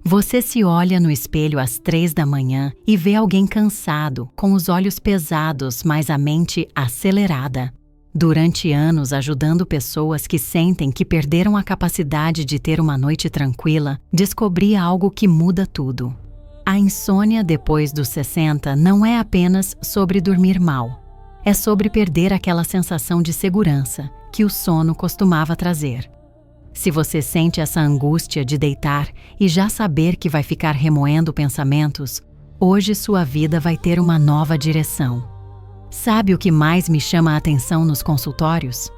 Você se olha no espelho às 3 da manhã e vê alguém cansado, com os olhos pesados, mas a mente acelerada. Durante anos ajudando pessoas que sentem que perderam a capacidade de ter uma noite tranquila, descobri algo que muda tudo. A insônia depois dos 60 não é apenas sobre dormir mal. É sobre perder aquela sensação de segurança que o sono costumava trazer. Se você sente essa angústia de deitar e já saber que vai ficar remoendo pensamentos, hoje sua vida vai ter uma nova direção. Sabe o que mais me chama a atenção nos consultórios?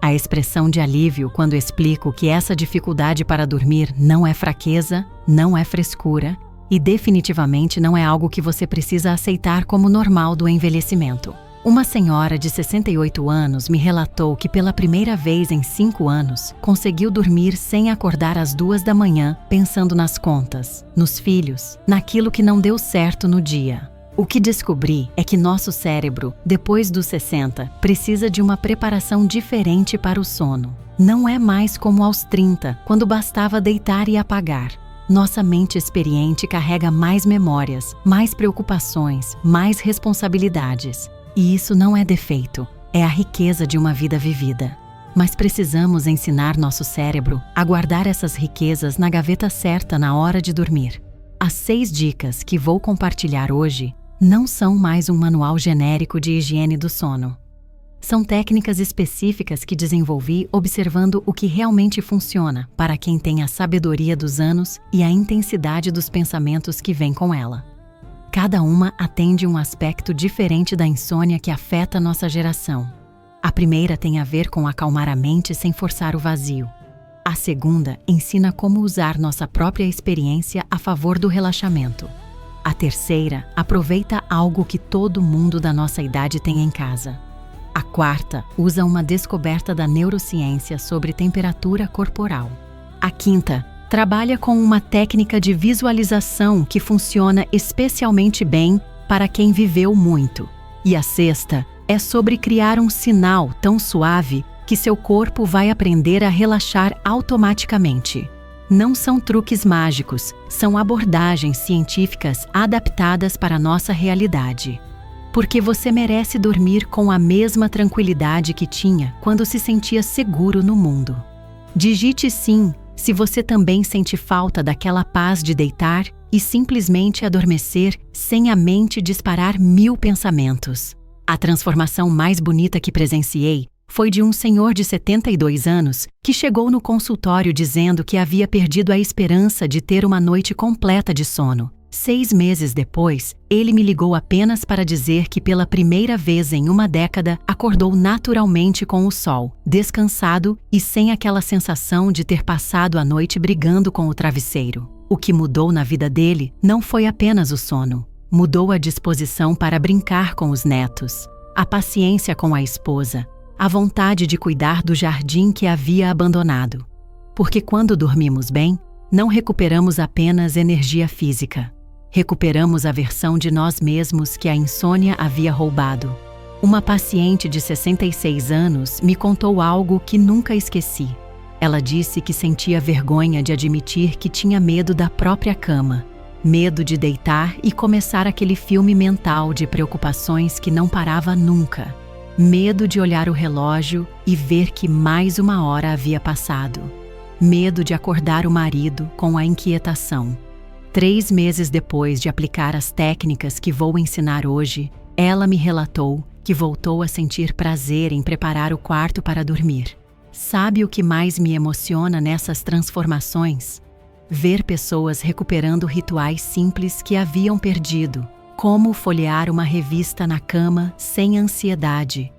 A expressão de alívio quando explico que essa dificuldade para dormir não é fraqueza, não é frescura e definitivamente não é algo que você precisa aceitar como normal do envelhecimento. Uma senhora de 68 anos me relatou que pela primeira vez em 5 anos conseguiu dormir sem acordar às 2 da manhã pensando nas contas, nos filhos, naquilo que não deu certo no dia. O que descobri é que nosso cérebro, depois dos 60, precisa de uma preparação diferente para o sono. Não é mais como aos 30, quando bastava deitar e apagar. Nossa mente experiente carrega mais memórias, mais preocupações, mais responsabilidades. E isso não é defeito, é a riqueza de uma vida vivida. Mas precisamos ensinar nosso cérebro a guardar essas riquezas na gaveta certa na hora de dormir. As 6 dicas que vou compartilhar hoje não são mais um manual genérico de higiene do sono. São técnicas específicas que desenvolvi observando o que realmente funciona para quem tem a sabedoria dos anos e a intensidade dos pensamentos que vem com ela. Cada uma atende um aspecto diferente da insônia que afeta nossa geração. A primeira tem a ver com acalmar a mente sem forçar o vazio. A segunda ensina como usar nossa própria experiência a favor do relaxamento. A terceira aproveita algo que todo mundo da nossa idade tem em casa. A quarta usa uma descoberta da neurociência sobre temperatura corporal. A quinta trabalha com uma técnica de visualização que funciona especialmente bem para quem viveu muito. E a sexta é sobre criar um sinal tão suave que seu corpo vai aprender a relaxar automaticamente. Não são truques mágicos, são abordagens científicas adaptadas para a nossa realidade. Porque você merece dormir com a mesma tranquilidade que tinha quando se sentia seguro no mundo. Digite sim se você também sente falta daquela paz de deitar e simplesmente adormecer sem a mente disparar 1000 pensamentos. A transformação mais bonita que presenciei foi de um senhor de 72 anos que chegou no consultório dizendo que havia perdido a esperança de ter uma noite completa de sono. 6 meses depois, ele me ligou apenas para dizer que pela primeira vez em uma década acordou naturalmente com o sol, descansado e sem aquela sensação de ter passado a noite brigando com o travesseiro. O que mudou na vida dele não foi apenas o sono. Mudou a disposição para brincar com os netos, a paciência com a esposa, a vontade de cuidar do jardim que havia abandonado. Porque quando dormimos bem, não recuperamos apenas energia física. Recuperamos a versão de nós mesmos que a insônia havia roubado. Uma paciente de 66 anos me contou algo que nunca esqueci. Ela disse que sentia vergonha de admitir que tinha medo da própria cama. Medo de deitar e começar aquele filme mental de preocupações que não parava nunca. Medo de olhar o relógio e ver que mais 1 hora havia passado. Medo de acordar o marido com a inquietação. 3 meses depois de aplicar as técnicas que vou ensinar hoje, ela me relatou que voltou a sentir prazer em preparar o quarto para dormir. Sabe o que mais me emociona nessas transformações? Ver pessoas recuperando rituais simples que haviam perdido, como folhear uma revista na cama sem ansiedade,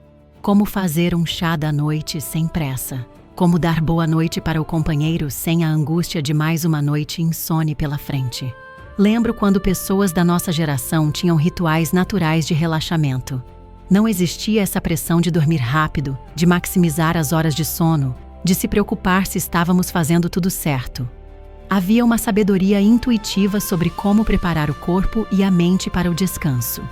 como fazer um chá da noite sem pressa, como dar boa noite para o companheiro sem a angústia de mais uma noite insone pela frente. Lembro quando pessoas da nossa geração tinham rituais naturais de relaxamento. Não existia essa pressão de dormir rápido, de maximizar as horas de sono, de se preocupar se estávamos fazendo tudo certo. Havia uma sabedoria intuitiva sobre como preparar o corpo e a mente para o descanso.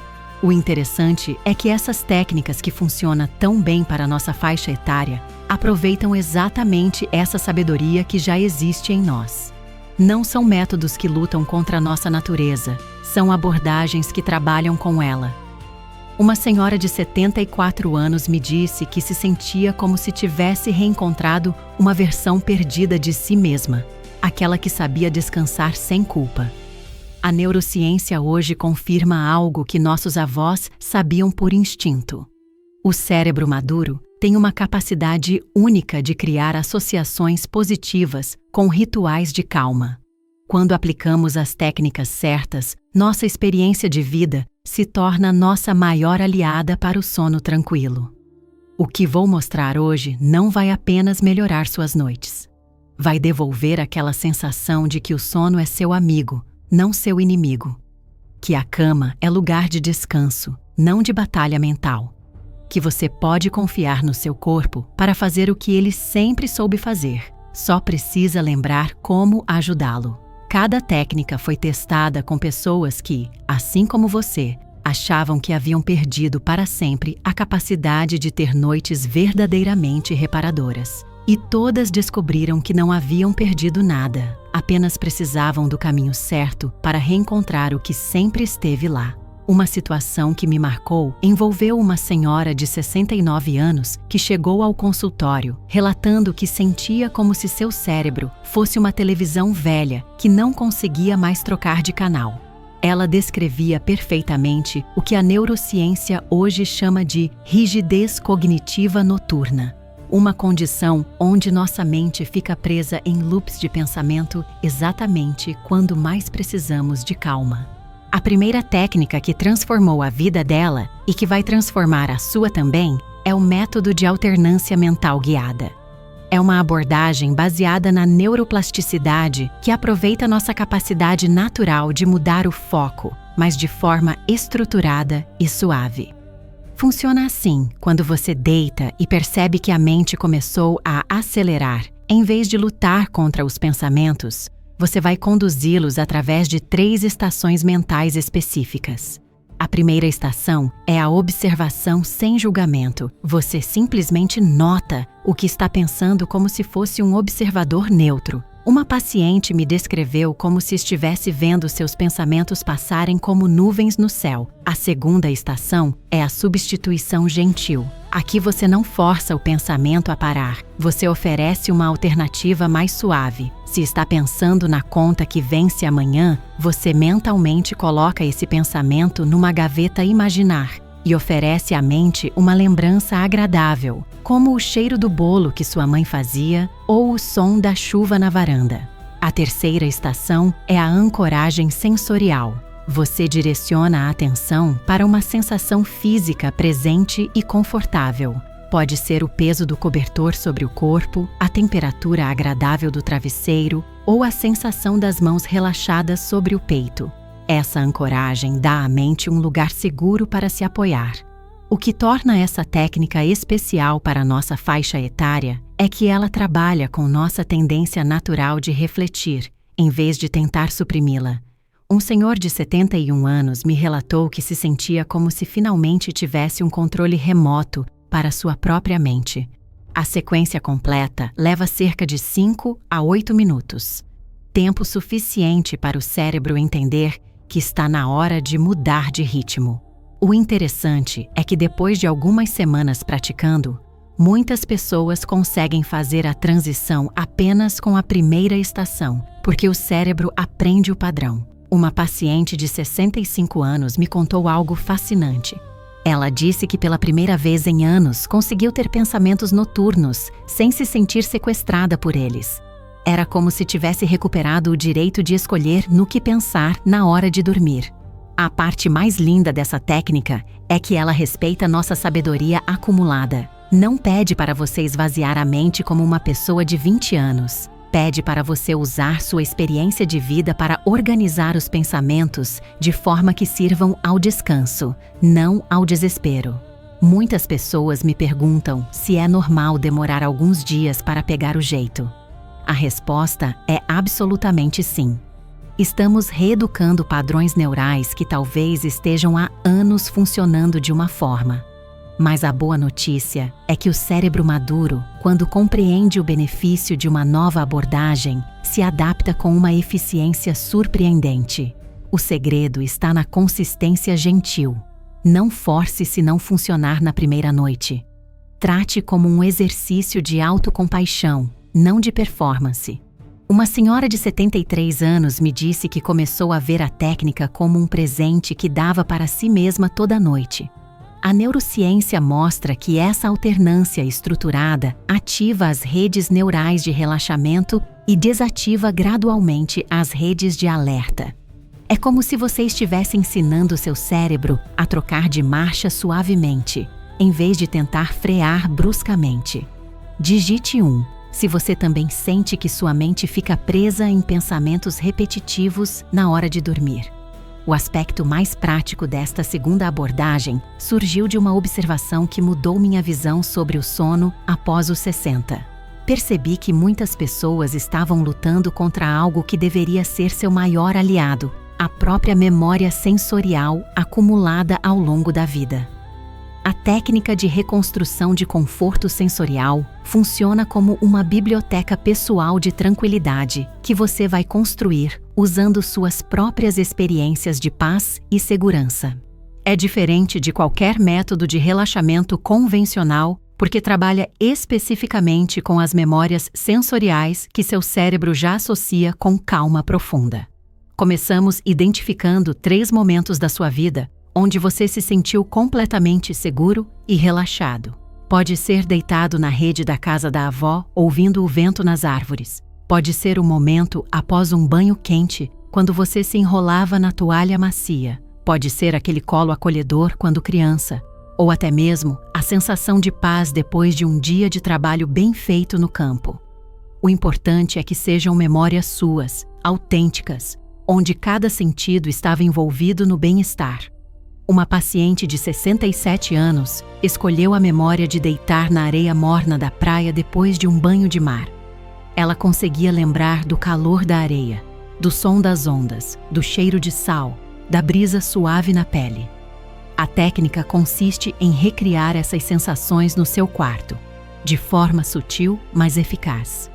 O interessante é que essas técnicas que funcionam tão bem para a nossa faixa etária aproveitam exatamente essa sabedoria que já existe em nós. Não são métodos que lutam contra a nossa natureza, são abordagens que trabalham com ela. Uma senhora de 74 anos me disse que se sentia como se tivesse reencontrado uma versão perdida de si mesma, aquela que sabia descansar sem culpa. A neurociência hoje confirma algo que nossos avós sabiam por instinto. O cérebro maduro tem uma capacidade única de criar associações positivas com rituais de calma. Quando aplicamos as técnicas certas, nossa experiência de vida se torna nossa maior aliada para o sono tranquilo. O que vou mostrar hoje não vai apenas melhorar suas noites. Vai devolver aquela sensação de que o sono é seu amigo, não seu inimigo. Que a cama é lugar de descanso, não de batalha mental. Que você pode confiar no seu corpo para fazer o que ele sempre soube fazer. Só precisa lembrar como ajudá-lo. Cada técnica foi testada com pessoas que, assim como você, achavam que haviam perdido para sempre a capacidade de ter noites verdadeiramente reparadoras. E todas descobriram que não haviam perdido nada, apenas precisavam do caminho certo para reencontrar o que sempre esteve lá. Uma situação que me marcou envolveu uma senhora de 69 anos que chegou ao consultório, relatando que sentia como se seu cérebro fosse uma televisão velha que não conseguia mais trocar de canal. Ela descrevia perfeitamente o que a neurociência hoje chama de rigidez cognitiva noturna, uma condição onde nossa mente fica presa em loops de pensamento exatamente quando mais precisamos de calma. A primeira técnica que transformou a vida dela e que vai transformar a sua também é o método de alternância mental guiada. É uma abordagem baseada na neuroplasticidade que aproveita nossa capacidade natural de mudar o foco, mas de forma estruturada e suave. Funciona assim quando você deita e percebe que a mente começou a acelerar. Em vez de lutar contra os pensamentos, você vai conduzi-los através de 3 estações mentais específicas. A primeira estação é a observação sem julgamento. Você simplesmente nota o que está pensando como se fosse um observador neutro. Uma paciente me descreveu como se estivesse vendo seus pensamentos passarem como nuvens no céu. A segunda estação é a substituição gentil. Aqui você não força o pensamento a parar, você oferece uma alternativa mais suave. Se está pensando na conta que vence amanhã, você mentalmente coloca esse pensamento numa gaveta imaginar e oferece à mente uma lembrança agradável, como o cheiro do bolo que sua mãe fazia ou o som da chuva na varanda. A terceira estação é a ancoragem sensorial. Você direciona a atenção para uma sensação física presente e confortável. Pode ser o peso do cobertor sobre o corpo, a temperatura agradável do travesseiro ou a sensação das mãos relaxadas sobre o peito. Essa ancoragem dá à mente um lugar seguro para se apoiar. O que torna essa técnica especial para nossa faixa etária é que ela trabalha com nossa tendência natural de refletir, em vez de tentar suprimi-la. Um senhor de 71 anos me relatou que se sentia como se finalmente tivesse um controle remoto para sua própria mente. A sequência completa leva cerca de 5 a 8 minutos. Tempo suficiente para o cérebro entender que está na hora de mudar de ritmo. O interessante é que depois de algumas semanas praticando, muitas pessoas conseguem fazer a transição apenas com a primeira estação, porque o cérebro aprende o padrão. Uma paciente de 65 anos me contou algo fascinante. Ela disse que pela primeira vez em anos conseguiu ter pensamentos noturnos, sem se sentir sequestrada por eles. Era como se tivesse recuperado o direito de escolher no que pensar na hora de dormir. A parte mais linda dessa técnica é que ela respeita nossa sabedoria acumulada. Não pede para você esvaziar a mente como uma pessoa de 20 anos. Pede para você usar sua experiência de vida para organizar os pensamentos de forma que sirvam ao descanso, não ao desespero. Muitas pessoas me perguntam se é normal demorar alguns dias para pegar o jeito. A resposta é absolutamente sim. Estamos reeducando padrões neurais que talvez estejam há anos funcionando de uma forma. Mas a boa notícia é que o cérebro maduro, quando compreende o benefício de uma nova abordagem, se adapta com uma eficiência surpreendente. O segredo está na consistência gentil. Não force se não funcionar na primeira noite. Trate como um exercício de autocompaixão, não de performance. Uma senhora de 73 anos me disse que começou a ver a técnica como um presente que dava para si mesma toda noite. A neurociência mostra que essa alternância estruturada ativa as redes neurais de relaxamento e desativa gradualmente as redes de alerta. É como se você estivesse ensinando seu cérebro a trocar de marcha suavemente, em vez de tentar frear bruscamente. Digite 1, se você também sente que sua mente fica presa em pensamentos repetitivos na hora de dormir. O aspecto mais prático desta segunda abordagem surgiu de uma observação que mudou minha visão sobre o sono após os 60. Percebi que muitas pessoas estavam lutando contra algo que deveria ser seu maior aliado, a própria memória sensorial acumulada ao longo da vida. A técnica de reconstrução de conforto sensorial funciona como uma biblioteca pessoal de tranquilidade que você vai construir usando suas próprias experiências de paz e segurança. É diferente de qualquer método de relaxamento convencional porque trabalha especificamente com as memórias sensoriais que seu cérebro já associa com calma profunda. Começamos identificando 3 momentos da sua vida onde você se sentiu completamente seguro e relaxado. Pode ser deitado na rede da casa da avó, ouvindo o vento nas árvores. Pode ser o momento após um banho quente, quando você se enrolava na toalha macia. Pode ser aquele colo acolhedor quando criança. Ou até mesmo a sensação de paz depois de um dia de trabalho bem feito no campo. O importante é que sejam memórias suas, autênticas, onde cada sentido estava envolvido no bem-estar. Uma paciente de 67 anos escolheu a memória de deitar na areia morna da praia depois de um banho de mar. Ela conseguia lembrar do calor da areia, do som das ondas, do cheiro de sal, da brisa suave na pele. A técnica consiste em recriar essas sensações no seu quarto, de forma sutil, mas eficaz.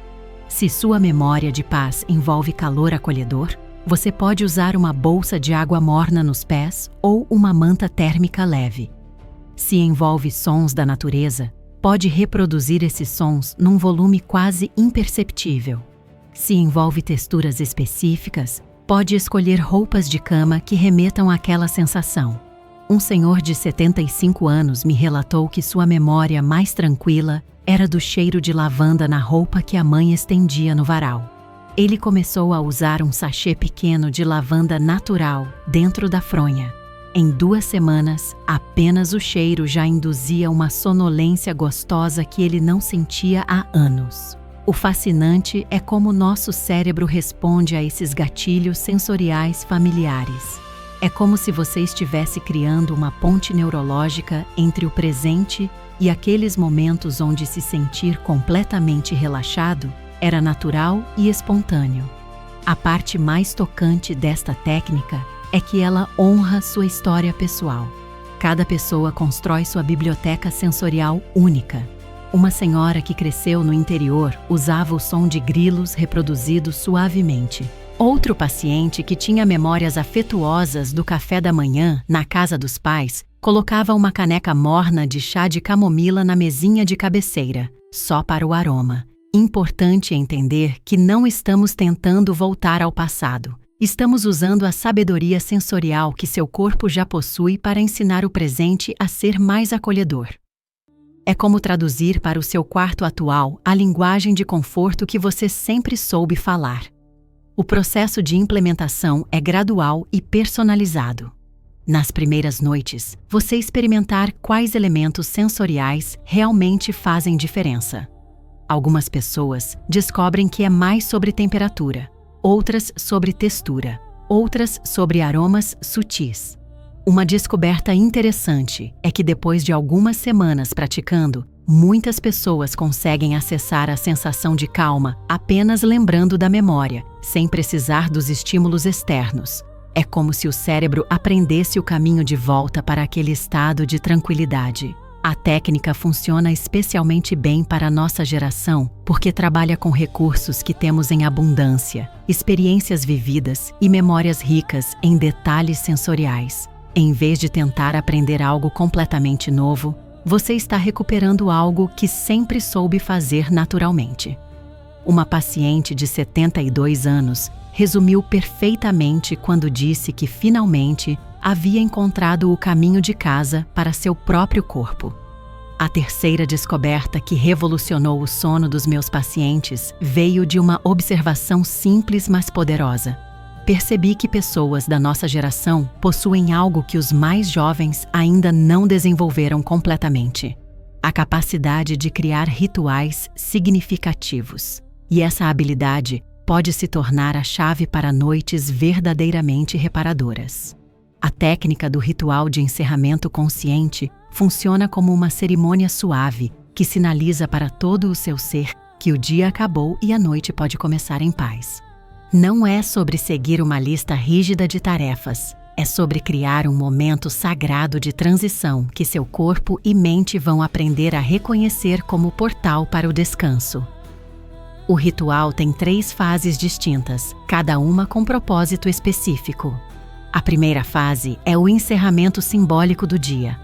Se sua memória de paz envolve calor acolhedor, você pode usar uma bolsa de água morna nos pés ou uma manta térmica leve. Se envolve sons da natureza, pode reproduzir esses sons num volume quase imperceptível. Se envolve texturas específicas, pode escolher roupas de cama que remetam àquela sensação. Um senhor de 75 anos me relatou que sua memória mais tranquila era do cheiro de lavanda na roupa que a mãe estendia no varal. Ele começou a usar um sachê pequeno de lavanda natural dentro da fronha. Em 2 semanas, apenas o cheiro já induzia uma sonolência gostosa que ele não sentia há anos. O fascinante é como nosso cérebro responde a esses gatilhos sensoriais familiares. É como se você estivesse criando uma ponte neurológica entre o presente e aqueles momentos onde se sentir completamente relaxado era natural e espontâneo. A parte mais tocante desta técnica é que ela honra sua história pessoal. Cada pessoa constrói sua biblioteca sensorial única. Uma senhora que cresceu no interior usava o som de grilos reproduzidos suavemente. Outro paciente que tinha memórias afetuosas do café da manhã na casa dos pais colocava uma caneca morna de chá de camomila na mesinha de cabeceira, só para o aroma. Importante entender que não estamos tentando voltar ao passado. Estamos usando a sabedoria sensorial que seu corpo já possui para ensinar o presente a ser mais acolhedor. É como traduzir para o seu quarto atual a linguagem de conforto que você sempre soube falar. O processo de implementação é gradual e personalizado. Nas primeiras noites, você experimentar quais elementos sensoriais realmente fazem diferença. Algumas pessoas descobrem que é mais sobre temperatura, outras sobre textura, outras sobre aromas sutis. Uma descoberta interessante é que depois de algumas semanas praticando, muitas pessoas conseguem acessar a sensação de calma apenas lembrando da memória, sem precisar dos estímulos externos. É como se o cérebro aprendesse o caminho de volta para aquele estado de tranquilidade. A técnica funciona especialmente bem para a nossa geração porque trabalha com recursos que temos em abundância, experiências vividas e memórias ricas em detalhes sensoriais. Em vez de tentar aprender algo completamente novo, você está recuperando algo que sempre soube fazer naturalmente. Uma paciente de 72 anos resumiu perfeitamente quando disse que finalmente havia encontrado o caminho de casa para seu próprio corpo. A terceira descoberta que revolucionou o sono dos meus pacientes veio de uma observação simples, mas poderosa. Percebi que pessoas da nossa geração possuem algo que os mais jovens ainda não desenvolveram completamente: a capacidade de criar rituais significativos. E essa habilidade pode se tornar a chave para noites verdadeiramente reparadoras. A técnica do ritual de encerramento consciente funciona como uma cerimônia suave que sinaliza para todo o seu ser que o dia acabou e a noite pode começar em paz. Não é sobre seguir uma lista rígida de tarefas, é sobre criar um momento sagrado de transição que seu corpo e mente vão aprender a reconhecer como portal para o descanso. O ritual tem 3 fases distintas, cada uma com propósito específico. A primeira fase é o encerramento simbólico do dia.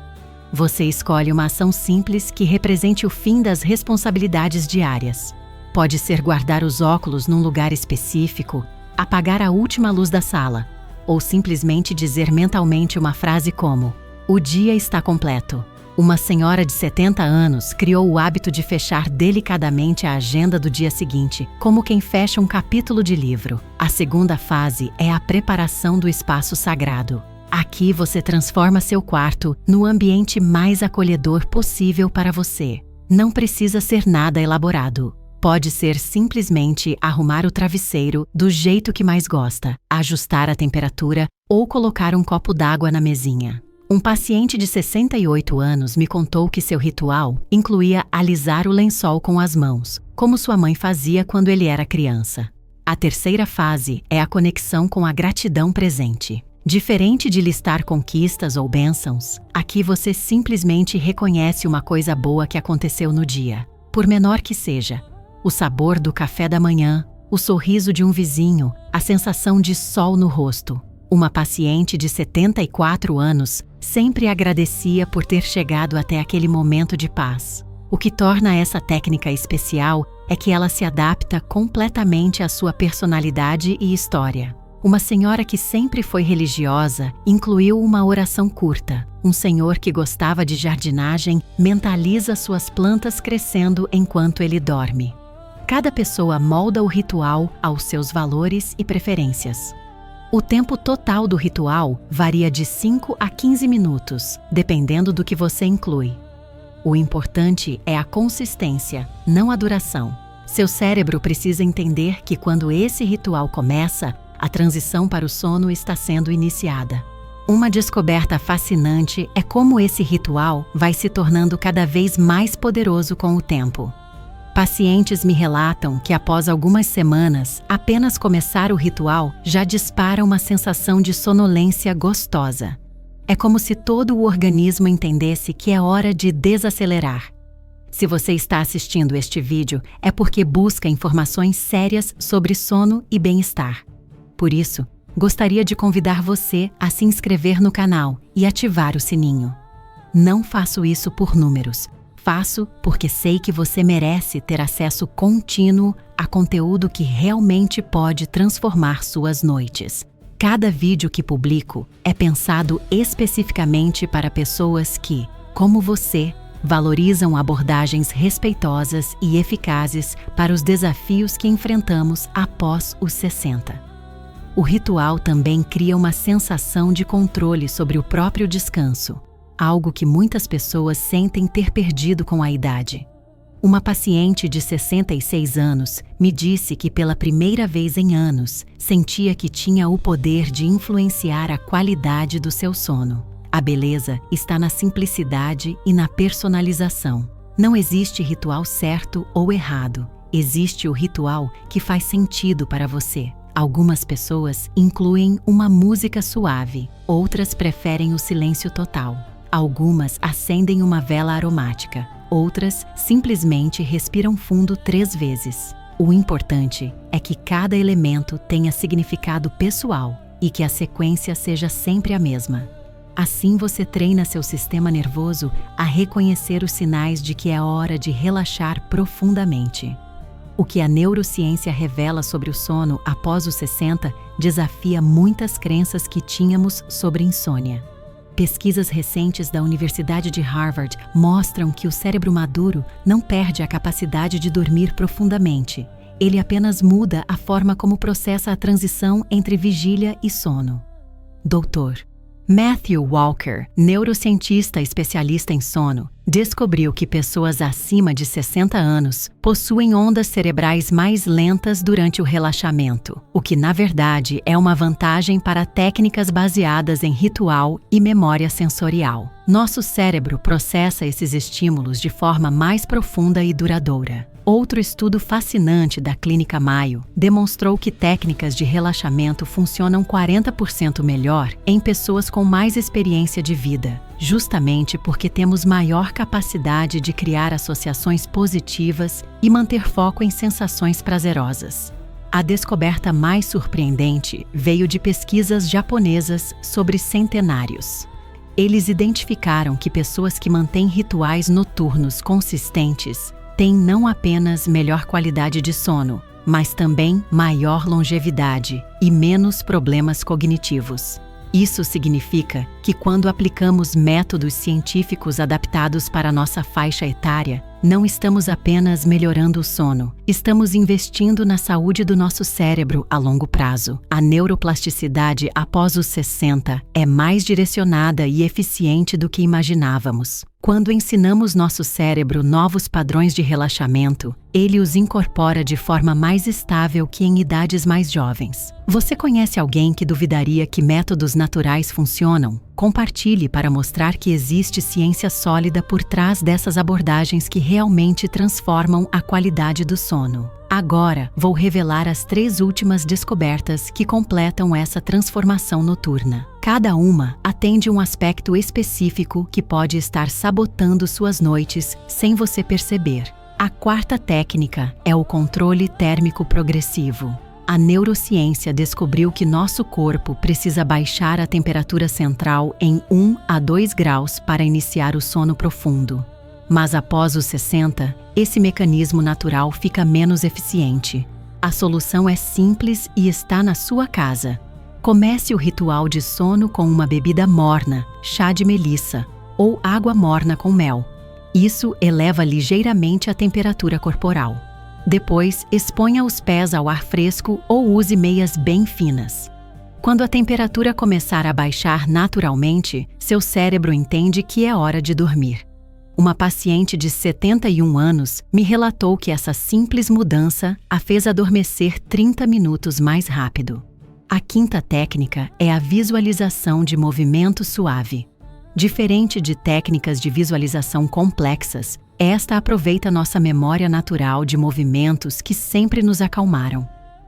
Você escolhe uma ação simples que represente o fim das responsabilidades diárias. Pode ser guardar os óculos num lugar específico, apagar a última luz da sala, ou simplesmente dizer mentalmente uma frase como: "O dia está completo." Uma senhora de 70 anos criou o hábito de fechar delicadamente a agenda do dia seguinte, como quem fecha um capítulo de livro. A segunda fase é a preparação do espaço sagrado. Aqui você transforma seu quarto no ambiente mais acolhedor possível para você. Não precisa ser nada elaborado. Pode ser simplesmente arrumar o travesseiro do jeito que mais gosta, ajustar a temperatura ou colocar um copo d'água na mesinha. Um paciente de 68 anos me contou que seu ritual incluía alisar o lençol com as mãos, como sua mãe fazia quando ele era criança. A terceira fase é a conexão com a gratidão presente. Diferente de listar conquistas ou bênçãos, aqui você simplesmente reconhece uma coisa boa que aconteceu no dia, por menor que seja. O sabor do café da manhã, o sorriso de um vizinho, a sensação de sol no rosto. Uma paciente de 74 anos sempre agradecia por ter chegado até aquele momento de paz. O que torna essa técnica especial é que ela se adapta completamente à sua personalidade e história. Uma senhora que sempre foi religiosa incluiu uma oração curta. Um senhor que gostava de jardinagem mentaliza suas plantas crescendo enquanto ele dorme. Cada pessoa molda o ritual aos seus valores e preferências. O tempo total do ritual varia de 5 a 15 minutos, dependendo do que você inclui. O importante é a consistência, não a duração. Seu cérebro precisa entender que quando esse ritual começa, a transição para o sono está sendo iniciada. Uma descoberta fascinante é como esse ritual vai se tornando cada vez mais poderoso com o tempo. Pacientes me relatam que após algumas semanas, apenas começar o ritual já dispara uma sensação de sonolência gostosa. É como se todo o organismo entendesse que é hora de desacelerar. Se você está assistindo este vídeo, é porque busca informações sérias sobre sono e bem-estar. Por isso, gostaria de convidar você a se inscrever no canal e ativar o sininho. Não faço isso por números. Faço porque sei que você merece ter acesso contínuo a conteúdo que realmente pode transformar suas noites. Cada vídeo que publico é pensado especificamente para pessoas que, como você, valorizam abordagens respeitosas e eficazes para os desafios que enfrentamos após os 60. O ritual também cria uma sensação de controle sobre o próprio descanso, algo que muitas pessoas sentem ter perdido com a idade. Uma paciente de 66 anos me disse que pela primeira vez em anos sentia que tinha o poder de influenciar a qualidade do seu sono. A beleza está na simplicidade e na personalização. Não existe ritual certo ou errado. Existe o ritual que faz sentido para você. Algumas pessoas incluem uma música suave, outras preferem o silêncio total. Algumas acendem uma vela aromática, outras simplesmente respiram fundo 3 vezes. O importante é que cada elemento tenha significado pessoal e que a sequência seja sempre a mesma. Assim você treina seu sistema nervoso a reconhecer os sinais de que é hora de relaxar profundamente. O que a neurociência revela sobre o sono após os 60 desafia muitas crenças que tínhamos sobre insônia. Pesquisas recentes da Universidade de Harvard mostram que o cérebro maduro não perde a capacidade de dormir profundamente. Ele apenas muda a forma como processa a transição entre vigília e sono. Dr. Matthew Walker, neurocientista especialista em sono, descobriu que pessoas acima de 60 anos possuem ondas cerebrais mais lentas durante o relaxamento, o que, na verdade, é uma vantagem para técnicas baseadas em ritual e memória sensorial. Nosso cérebro processa esses estímulos de forma mais profunda e duradoura. Outro estudo fascinante da Clínica Mayo demonstrou que técnicas de relaxamento funcionam 40% melhor em pessoas com mais experiência de vida, justamente porque temos maior capacidade de criar associações positivas e manter foco em sensações prazerosas. A descoberta mais surpreendente veio de pesquisas japonesas sobre centenários. Eles identificaram que pessoas que mantêm rituais noturnos consistentes têm não apenas melhor qualidade de sono, mas também maior longevidade e menos problemas cognitivos. Isso significa que quando aplicamos métodos científicos adaptados para nossa faixa etária, não estamos apenas melhorando o sono, estamos investindo na saúde do nosso cérebro a longo prazo. A neuroplasticidade após os 60 é mais direcionada e eficiente do que imaginávamos. Quando ensinamos nosso cérebro novos padrões de relaxamento, ele os incorpora de forma mais estável que em idades mais jovens. Você conhece alguém que duvidaria que métodos naturais funcionam? Compartilhe para mostrar que existe ciência sólida por trás dessas abordagens que realmente transformam a qualidade do sono. Agora, vou revelar as 3 últimas descobertas que completam essa transformação noturna. Cada uma atende um aspecto específico que pode estar sabotando suas noites sem você perceber. A 4ª técnica é o controle térmico progressivo. A neurociência descobriu que nosso corpo precisa baixar a temperatura central em 1 a 2 graus para iniciar o sono profundo. Mas após os 60, esse mecanismo natural fica menos eficiente. A solução é simples e está na sua casa. Comece o ritual de sono com uma bebida morna, chá de melissa ou água morna com mel. Isso eleva ligeiramente a temperatura corporal. Depois, exponha os pés ao ar fresco ou use meias bem finas. Quando a temperatura começar a baixar naturalmente, seu cérebro entende que é hora de dormir. Uma paciente de 71 anos me relatou que essa simples mudança a fez adormecer 30 minutos mais rápido. A 5ª técnica é a visualização de movimento suave. Diferente de técnicas de visualização complexas, esta aproveita nossa memória natural de movimentos que sempre nos acalmaram.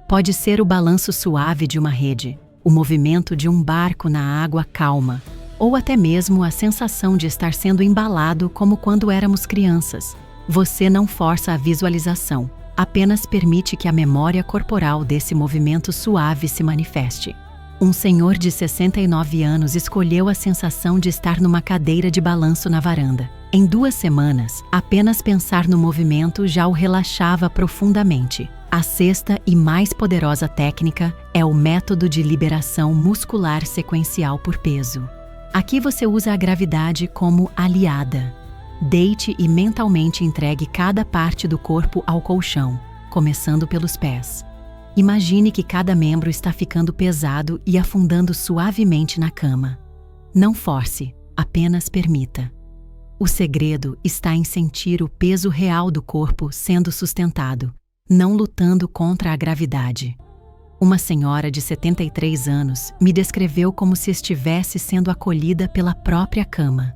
Pode ser o balanço suave de uma rede, o movimento de um barco na água calma, ou até mesmo a sensação de estar sendo embalado como quando éramos crianças. Você não força a visualização, apenas permite que a memória corporal desse movimento suave se manifeste. Um senhor de 69 anos escolheu a sensação de estar numa cadeira de balanço na varanda. Em 2 semanas, apenas pensar no movimento já o relaxava profundamente. A 6ª e mais poderosa técnica é o método de liberação muscular sequencial por peso. Aqui você usa a gravidade como aliada. Deite e mentalmente entregue cada parte do corpo ao colchão, começando pelos pés. Imagine que cada membro está ficando pesado e afundando suavemente na cama. Não force, apenas permita. O segredo está em sentir o peso real do corpo sendo sustentado, não lutando contra a gravidade. Uma senhora de 73 anos me descreveu como se estivesse sendo acolhida pela própria cama.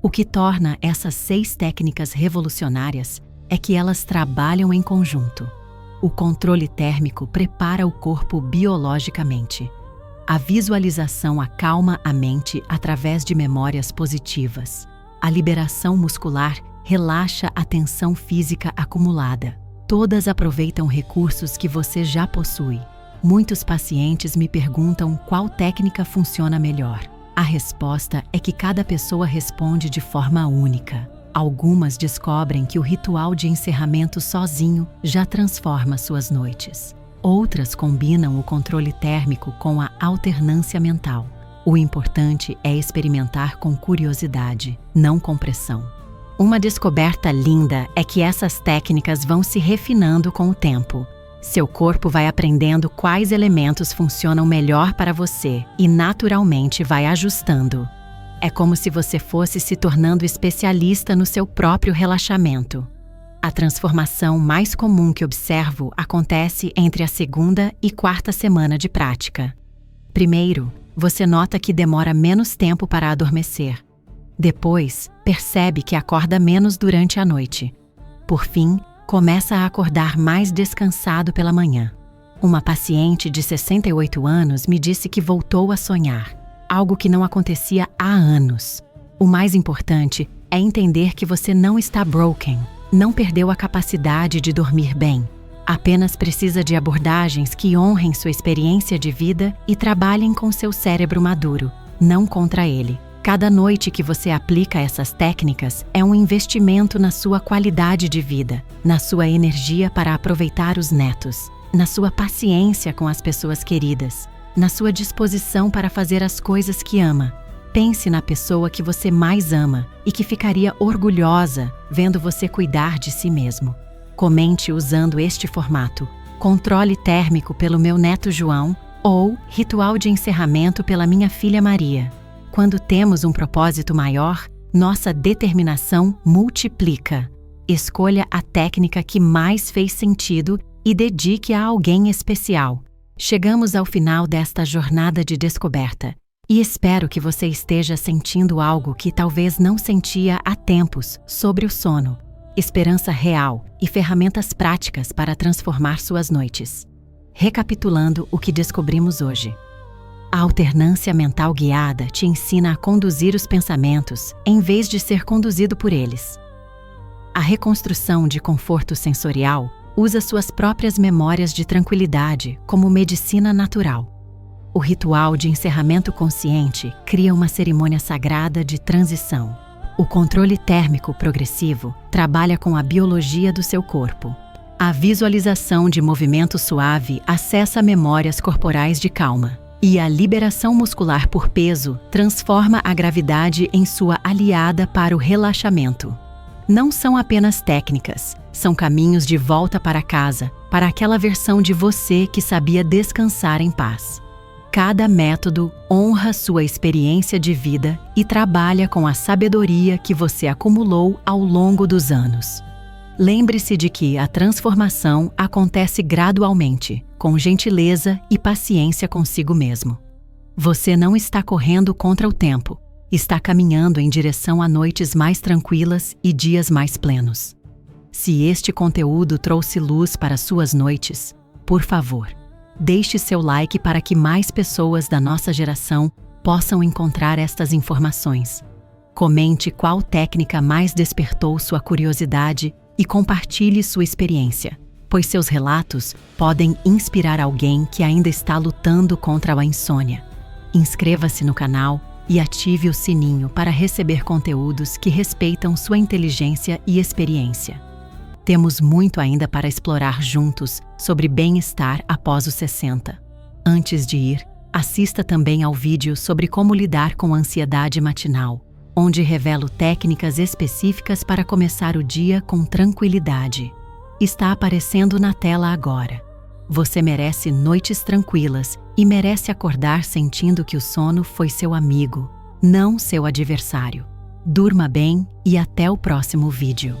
O que torna essas 6 técnicas revolucionárias é que elas trabalham em conjunto. O controle térmico prepara o corpo biologicamente. A visualização acalma a mente através de memórias positivas. A liberação muscular relaxa a tensão física acumulada. Todas aproveitam recursos que você já possui. Muitos pacientes me perguntam qual técnica funciona melhor. A resposta é que cada pessoa responde de forma única. Algumas descobrem que o ritual de encerramento sozinho já transforma suas noites. Outras combinam o controle térmico com a alternância mental. O importante é experimentar com curiosidade, não com pressão. Uma descoberta linda é que essas técnicas vão se refinando com o tempo. Seu corpo vai aprendendo quais elementos funcionam melhor para você e naturalmente vai ajustando. É como se você fosse se tornando especialista no seu próprio relaxamento. A transformação mais comum que observo acontece entre a segunda e quarta semana de prática. Primeiro, você nota que demora menos tempo para adormecer. Depois, percebe que acorda menos durante a noite. Por fim, começa a acordar mais descansado pela manhã. Uma paciente de 68 anos me disse que voltou a sonhar, algo que não acontecia há anos. O mais importante é entender que você não está broken, não perdeu a capacidade de dormir bem. Apenas precisa de abordagens que honrem sua experiência de vida e trabalhem com seu cérebro maduro, não contra ele. Cada noite que você aplica essas técnicas é um investimento na sua qualidade de vida, na sua energia para aproveitar os netos, na sua paciência com as pessoas queridas, na sua disposição para fazer as coisas que ama. Pense na pessoa que você mais ama e que ficaria orgulhosa vendo você cuidar de si mesmo. Comente usando este formato: controle térmico pelo meu neto João ou ritual de encerramento pela minha filha Maria. Quando temos um propósito maior, nossa determinação multiplica. Escolha a técnica que mais fez sentido e dedique a alguém especial. Chegamos ao final desta jornada de descoberta e espero que você esteja sentindo algo que talvez não sentia há tempos sobre o sono. Esperança real e ferramentas práticas para transformar suas noites. Recapitulando o que descobrimos hoje. A alternância mental guiada te ensina a conduzir os pensamentos em vez de ser conduzido por eles. A reconstrução de conforto sensorial usa suas próprias memórias de tranquilidade como medicina natural. O ritual de encerramento consciente cria uma cerimônia sagrada de transição. O controle térmico progressivo trabalha com a biologia do seu corpo. A visualização de movimento suave acessa memórias corporais de calma. E a liberação muscular por peso transforma a gravidade em sua aliada para o relaxamento. Não são apenas técnicas, são caminhos de volta para casa, para aquela versão de você que sabia descansar em paz. Cada método honra sua experiência de vida e trabalha com a sabedoria que você acumulou ao longo dos anos. Lembre-se de que a transformação acontece gradualmente, com gentileza e paciência consigo mesmo. Você não está correndo contra o tempo, está caminhando em direção a noites mais tranquilas e dias mais plenos. Se este conteúdo trouxe luz para suas noites, por favor, deixe seu like para que mais pessoas da nossa geração possam encontrar estas informações. Comente qual técnica mais despertou sua curiosidade e compartilhe sua experiência, pois seus relatos podem inspirar alguém que ainda está lutando contra a insônia. Inscreva-se no canal e ative o sininho para receber conteúdos que respeitam sua inteligência e experiência. Temos muito ainda para explorar juntos sobre bem-estar após os 60. Antes de ir, assista também ao vídeo sobre como lidar com a ansiedade matinal, onde revelo técnicas específicas para começar o dia com tranquilidade. Está aparecendo na tela agora. Você merece noites tranquilas e merece acordar sentindo que o sono foi seu amigo, não seu adversário. Durma bem e até o próximo vídeo.